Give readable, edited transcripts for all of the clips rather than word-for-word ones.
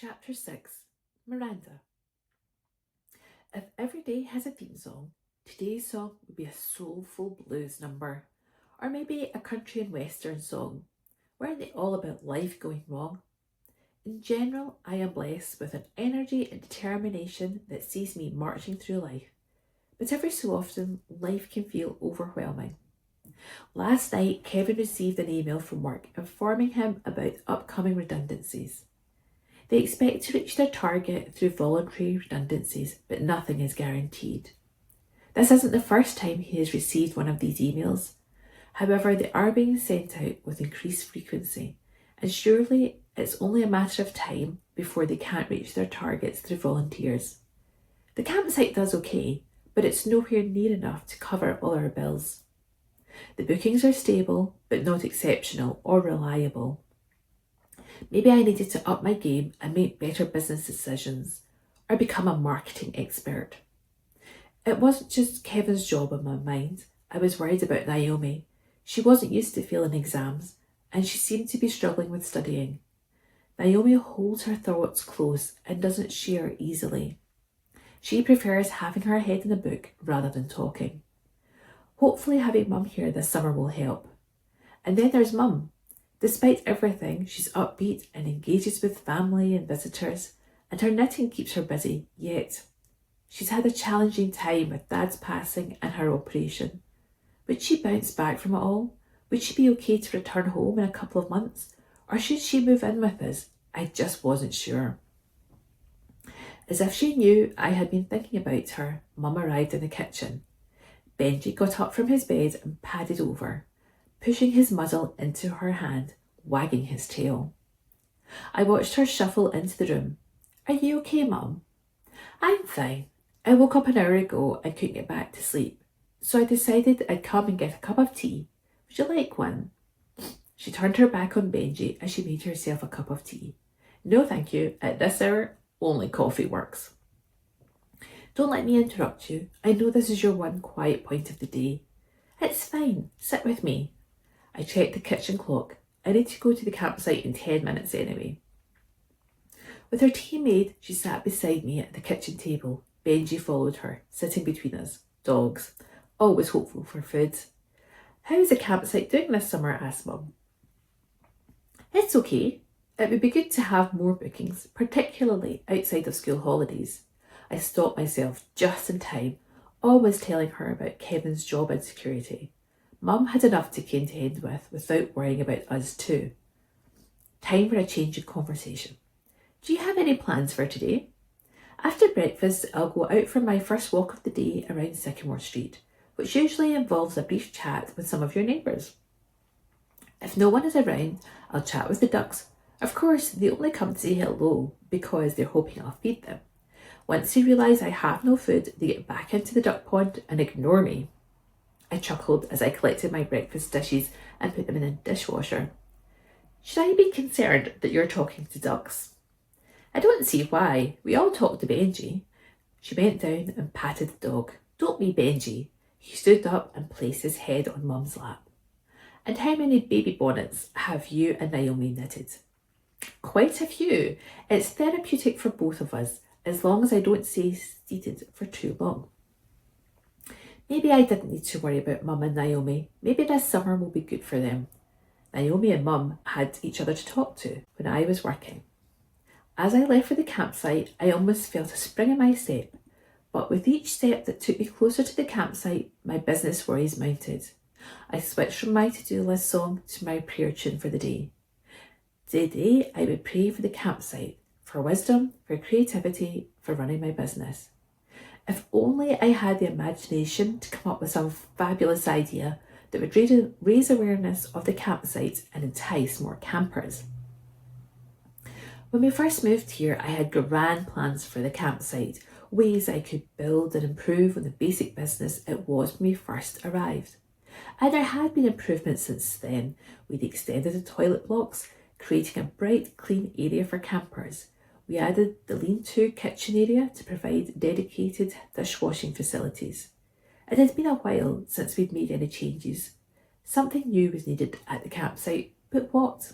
Chapter 6 Miranda. If every day has a theme song, today's song would be a soulful blues number, or maybe a country and western song. Weren't they all about life going wrong? In general, I am blessed with an energy and determination that sees me marching through life. But every so often, life can feel overwhelming. Last night, Kevin received an email from work informing him about upcoming redundancies. They expect to reach their target through voluntary redundancies, but nothing is guaranteed. This isn't the first time he has received one of these emails. However, they are being sent out with increased frequency, and surely it's only a matter of time before they can't reach their targets through volunteers. The campsite does okay, but it's nowhere near enough to cover all our bills. The bookings are stable, but not exceptional or reliable. Maybe I needed to up my game and make better business decisions, or become a marketing expert. It wasn't just Kevin's job on my mind. I was worried about Naomi. She wasn't used to failing exams, and she seemed to be struggling with studying. Naomi holds her thoughts close and doesn't share easily. She prefers having her head in a book rather than talking. Hopefully having Mum here this summer will help. And then there's Mum. Despite everything, she's upbeat and engages with family and visitors, and her knitting keeps her busy, yet she's had a challenging time with Dad's passing and her operation. Would she bounce back from it all? Would she be okay to return home in a couple of months? Or should she move in with us? I just wasn't sure. As if she knew I had been thinking about her, Mum arrived in the kitchen. Benji got up from his bed and padded over, pushing his muzzle into her hand, wagging his tail. I watched her shuffle into the room. Are you okay, Mum? I'm fine. I woke up an hour ago and couldn't get back to sleep, so I decided I'd come and get a cup of tea. Would you like one? She turned her back on Benji as she made herself a cup of tea. No thank you, at this hour, only coffee works. Don't let me interrupt you. I know this is your one quiet point of the day. It's fine, sit with me. I checked the kitchen clock. I need to go to the campsite in 10 minutes anyway. With her tea made, she sat beside me at the kitchen table. Benji followed her, sitting between us. Dogs. Always hopeful for food. How's the campsite doing this summer? Asked Mum. It's okay. It would be good to have more bookings, particularly outside of school holidays. I stopped myself just in time, always telling her about Kevin's job insecurity. Mum had enough to contend with without worrying about us too. Time for a change in conversation. Do you have any plans for today? After breakfast, I'll go out for my first walk of the day around Sycamore Street, which usually involves a brief chat with some of your neighbours. If no one is around, I'll chat with the ducks. Of course, they only come to say hello because they're hoping I'll feed them. Once they realise I have no food, they get back into the duck pond and ignore me. I chuckled as I collected my breakfast dishes and put them in the dishwasher. Should I be concerned that you're talking to ducks? I don't see why. We all talk to Benji. She bent down and patted the dog. Don't be Benji. He stood up and placed his head on Mum's lap. And how many baby bonnets have you and Naomi knitted? Quite a few. It's therapeutic for both of us, as long as I don't stay seated for too long. Maybe I didn't need to worry about Mum and Naomi. Maybe this summer will be good for them. Naomi and Mum had each other to talk to when I was working. As I left for the campsite, I almost felt a spring in my step. But with each step that took me closer to the campsite, my business worries mounted. I switched from my to-do list song to my prayer tune for the day. Today, I would pray for the campsite, for wisdom, for creativity, for running my business. If only I had the imagination to come up with some fabulous idea that would raise awareness of the campsite and entice more campers. When we first moved here, I had grand plans for the campsite, ways I could build and improve on the basic business it was when we first arrived. And there had been improvements since then. We'd extended the toilet blocks, creating a bright, clean area for campers. We added the lean-to kitchen area to provide dedicated dishwashing facilities. It had been a while since we'd made any changes. Something new was needed at the campsite, but what?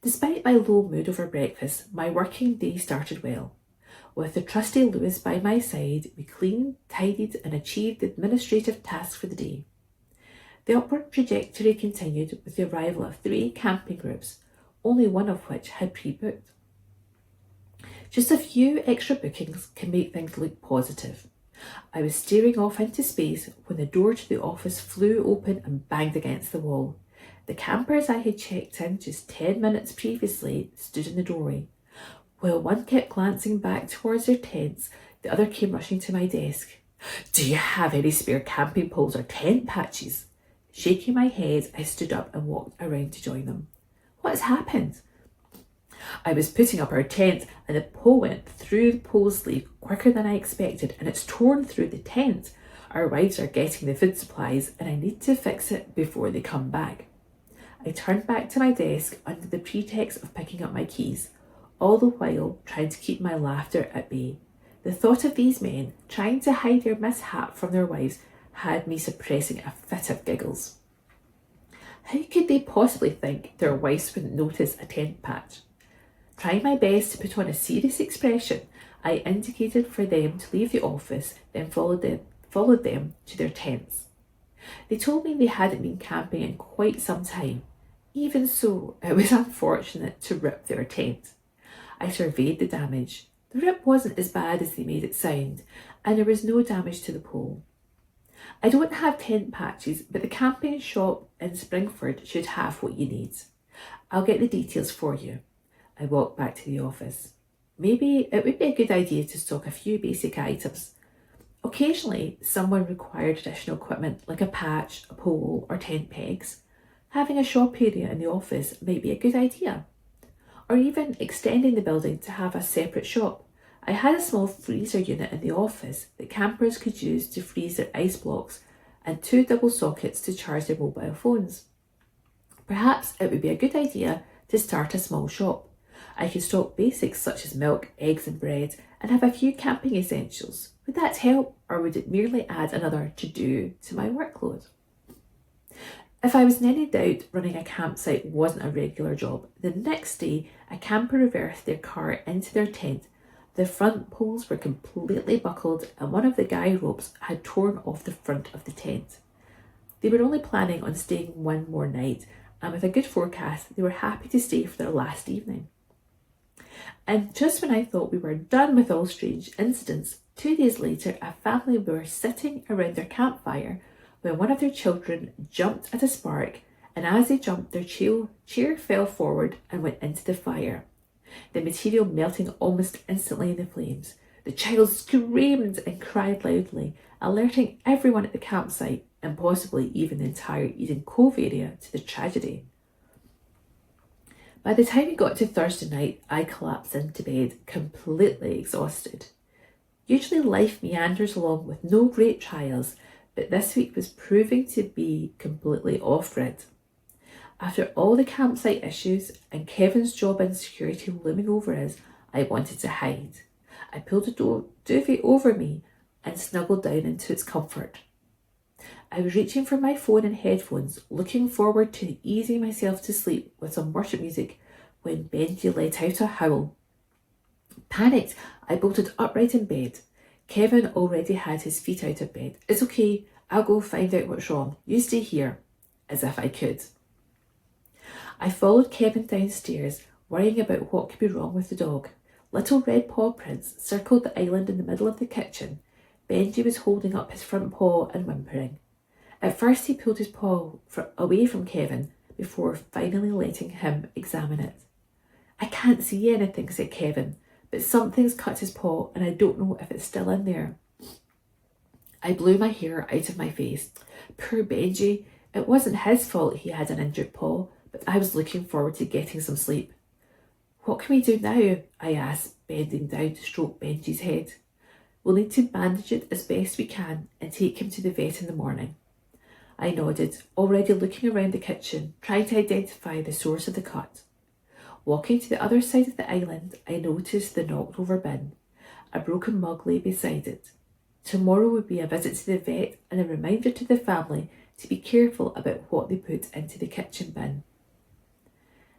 Despite my low mood over breakfast, my working day started well. With the trusty Lewis by my side, we cleaned, tidied, and achieved the administrative tasks for the day. The upward trajectory continued with the arrival of 3 camping groups, only one of which had pre-booked. Just a few extra bookings can make things look positive. I was staring off into space when the door to the office flew open and banged against the wall. The campers I had checked in just 10 minutes previously stood in the doorway. While one kept glancing back towards their tents, the other came rushing to my desk. "Do you have any spare camping poles or tent patches?" Shaking my head, I stood up and walked around to join them. "What has happened?" "I was putting up our tent and the pole went through the pole sleeve quicker than I expected and it's torn through the tent. Our wives are getting the food supplies and I need to fix it before they come back." I turned back to my desk under the pretext of picking up my keys, all the while trying to keep my laughter at bay. The thought of these men trying to hide their mishap from their wives had me suppressing a fit of giggles. How could they possibly think their wives wouldn't notice a tent patch? Trying my best to put on a serious expression, I indicated for them to leave the office, then followed them to their tents. They told me they hadn't been camping in quite some time. Even so, it was unfortunate to rip their tent. I surveyed the damage. The rip wasn't as bad as they made it sound, and there was no damage to the pole. "I don't have tent patches, but the camping shop in Springford should have what you need. I'll get the details for you." I walked back to the office. Maybe it would be a good idea to stock a few basic items. Occasionally, someone required additional equipment like a patch, a pole, or tent pegs. Having a shop area in the office might be a good idea. Or even extending the building to have a separate shop. I had a small freezer unit in the office that campers could use to freeze their ice blocks and 2 double sockets to charge their mobile phones. Perhaps it would be a good idea to start a small shop. I could stock basics such as milk, eggs and bread and have a few camping essentials. Would that help, or would it merely add another to-do to my workload? If I was in any doubt running a campsite wasn't a regular job, the next day a camper reversed their car into their tent. The front poles were completely buckled and one of the guy ropes had torn off the front of the tent. They were only planning on staying one more night, and with a good forecast they were happy to stay for their last evening. And just when I thought we were done with all strange incidents, 2 days later a family were sitting around their campfire when one of their children jumped at a spark, and as they jumped their chair fell forward and went into the fire, the material melting almost instantly in the flames. The child screamed and cried loudly, alerting everyone at the campsite and possibly even the entire Eden Cove area to the tragedy. By the time we got to Thursday night, I collapsed into bed, completely exhausted. Usually life meanders along with no great trials, but this week was proving to be completely off-grid. After all the campsite issues and Kevin's job insecurity looming over us, I wanted to hide. I pulled a duvet over me and snuggled down into its comfort. I was reaching for my phone and headphones, looking forward to easing myself to sleep with some worship music, when Benji let out a howl. Panicked, I bolted upright in bed. Kevin already had his feet out of bed. "It's okay, I'll go find out what's wrong. You stay here." As if I could. I followed Kevin downstairs, worrying about what could be wrong with the dog. Little red paw prints circled the island in the middle of the kitchen. Benji was holding up his front paw and whimpering. At first he pulled his paw away from Kevin before finally letting him examine it. "I can't see anything," said Kevin, "but something's cut his paw and I don't know if it's still in there." I blew my hair out of my face. Poor Benji. It wasn't his fault he had an injured paw, but I was looking forward to getting some sleep. "What can we do now?" I asked, bending down to stroke Benji's head. "We'll need to bandage it as best we can and take him to the vet in the morning." I nodded, already looking around the kitchen, trying to identify the source of the cut. Walking to the other side of the island, I noticed the knocked over bin. A broken mug lay beside it. Tomorrow would be a visit to the vet and a reminder to the family to be careful about what they put into the kitchen bin.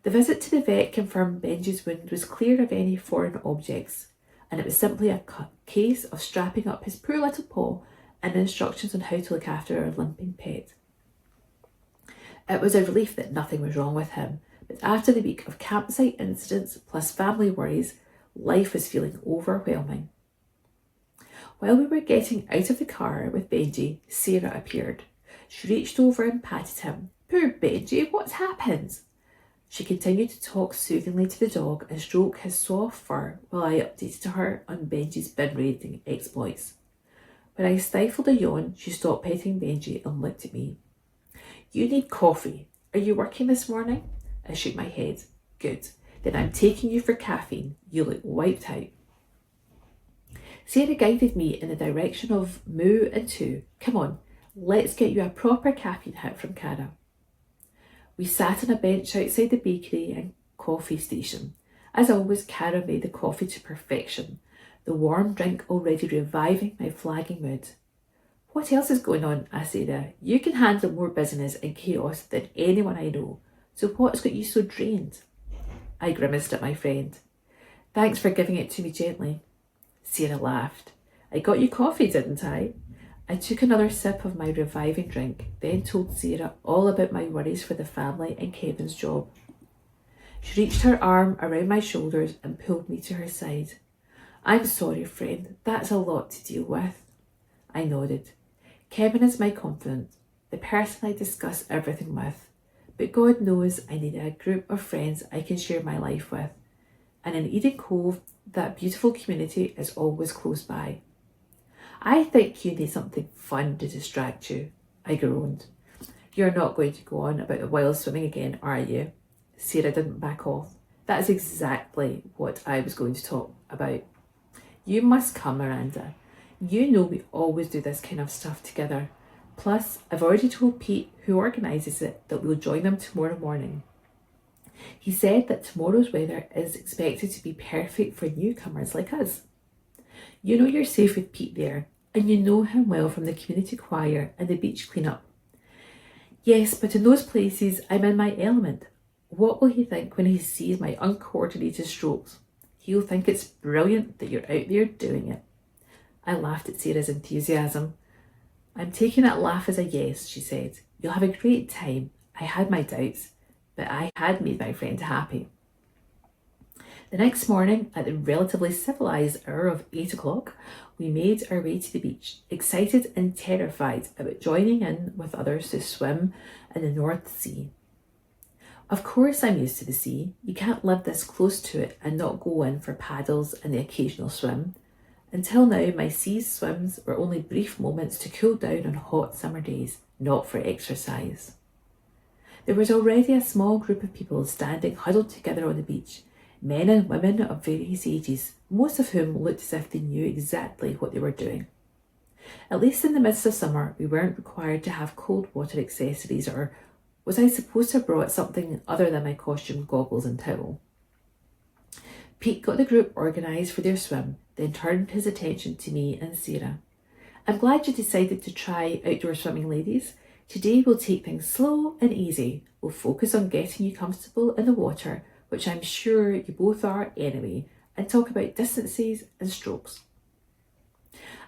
The visit to the vet confirmed Benji's wound was clear of any foreign objects, and it was simply a case of strapping up his poor little paw and instructions on how to look after our limping pet. It was a relief that nothing was wrong with him, but after the week of campsite incidents plus family worries, life was feeling overwhelming. While we were getting out of the car with Benji, Sarah appeared. She reached over and patted him. "Poor Benji, what's happened?" She continued to talk soothingly to the dog and stroke his soft fur while I updated her on Benji's bin raiding exploits. When I stifled a yawn, she stopped petting Benji and looked at me. "You need coffee. Are you working this morning?" I shook my head. "Good. Then I'm taking you for caffeine. You look wiped out." Sarah guided me in the direction of Moo and Two. "Come on, let's get you a proper caffeine hit from Cara." We sat on a bench outside the bakery and coffee station. As always, Cara made the coffee to perfection, the warm drink already reviving my flagging mood. "What else is going on?" asked Sarah. "You can handle more business and chaos than anyone I know, so what's got you so drained?" I grimaced at my friend. "Thanks for giving it to me gently." Sarah laughed. "I got you coffee, didn't I?" I took another sip of my reviving drink, then told Sarah all about my worries for the family and Kevin's job. She reached her arm around my shoulders and pulled me to her side. "I'm sorry, friend, that's a lot to deal with." I nodded. Kevin is my confidant, the person I discuss everything with, but God knows I need a group of friends I can share my life with, and in Eden Cove, that beautiful community is always close by. "I think you need something fun to distract you," I groaned. "You're not going to go on about the wild swimming again, are you?" Sarah didn't back off. "That is exactly what I was going to talk about. You must come, Miranda. You know we always do this kind of stuff together. Plus, I've already told Pete, who organises it, that we'll join them tomorrow morning. He said that tomorrow's weather is expected to be perfect for newcomers like us. You know you're safe with Pete there, and you know him well from the community choir and the beach cleanup." "Yes, but in those places I'm in my element. What will he think when he sees my uncoordinated strokes? He'll think it's brilliant that you're out there doing it." I laughed at Sarah's enthusiasm. "I'm taking that laugh as a yes," she said. "You'll have a great time. I had my doubts, but I had made my friend happy." The next morning, at the relatively civilised hour of 8 o'clock, we made our way to the beach, excited and terrified about joining in with others to swim in the North Sea. Of course I'm used to the sea. You can't live this close to it and not go in for paddles and the occasional swim. Until now, my sea swims were only brief moments to cool down on hot summer days, not for exercise. There was already a small group of people standing huddled together on the beach, men and women of various ages, most of whom looked as if they knew exactly what they were doing. At least in the midst of summer, we weren't required to have cold water accessories, or was I supposed to have brought something other than my costume, goggles and towel? Pete got the group organised for their swim, then turned his attention to me and Sarah. "I'm glad you decided to try outdoor swimming, ladies. Today we'll take things slow and easy. We'll focus on getting you comfortable in the water, which I'm sure you both are anyway, and talk about distances and strokes."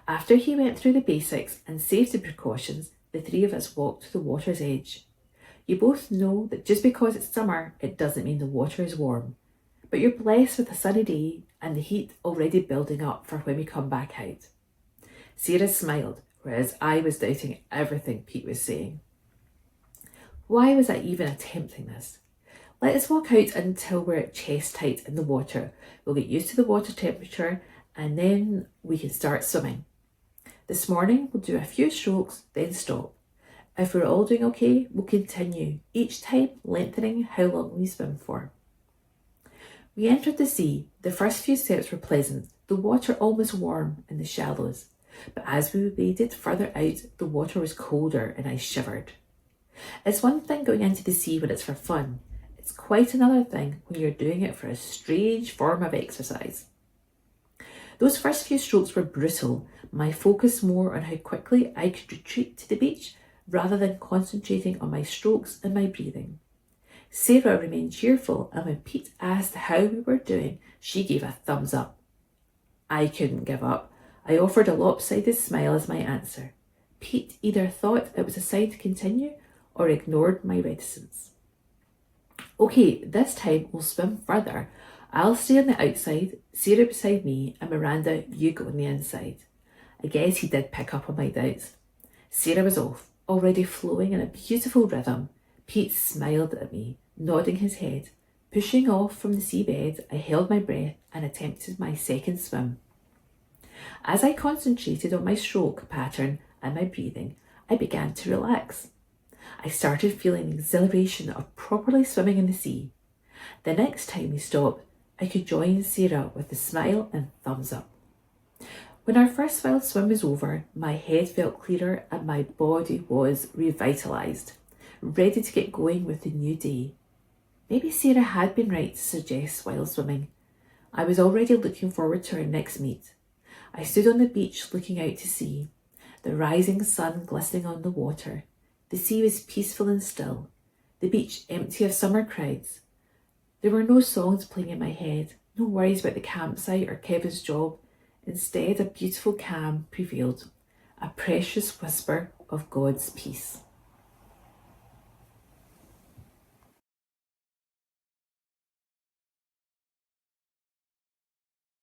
After he went through the basics and safety precautions, the three of us walked to the water's edge. You both know that just because it's summer, it doesn't mean the water is warm. But you're blessed with a sunny day and the heat already building up for when we come back out. Sarah smiled, whereas I was doubting everything Pete was saying. Why was I even attempting this? Let us walk out until we're at chest height in the water. We'll get used to the water temperature and then we can start swimming. This morning we'll do a few strokes, then stop. If we're all doing okay, we'll continue, each time lengthening how long we swim for. We entered the sea. The first few steps were pleasant, the water almost warm in the shallows. But as we waded further out, the water was colder and I shivered. It's one thing going into the sea when it's for fun. It's quite another thing when you're doing it for a strange form of exercise. Those first few strokes were brutal, my focus more on how quickly I could retreat to the beach rather than concentrating on my strokes and my breathing. Sarah remained cheerful, and when Pete asked how we were doing, she gave a thumbs up. I couldn't give up. I offered a lopsided smile as my answer. Pete either thought it was a sign to continue or ignored my reticence. Okay, this time we'll swim further. I'll stay on the outside, Sarah beside me, and Miranda, you go on the inside. I guess he did pick up on my doubts. Sarah was off, already flowing in a beautiful rhythm. Pete smiled at me, nodding his head. Pushing off from the seabed, I held my breath and attempted my second swim. As I concentrated on my stroke pattern and my breathing, I began to relax. I started feeling the exhilaration of properly swimming in the sea. The next time we stopped, I could join Sarah with a smile and thumbs up. When our first wild swim was over, my head felt clearer and my body was revitalised, ready to get going with the new day. Maybe Sarah had been right to suggest wild swimming. I was already looking forward to our next meet. I stood on the beach looking out to sea, the rising sun glistening on the water. The sea was peaceful and still, the beach empty of summer crowds. There were no songs playing in my head, no worries about the campsite or Kevin's job. Instead, a beautiful calm prevailed, a precious whisper of God's peace.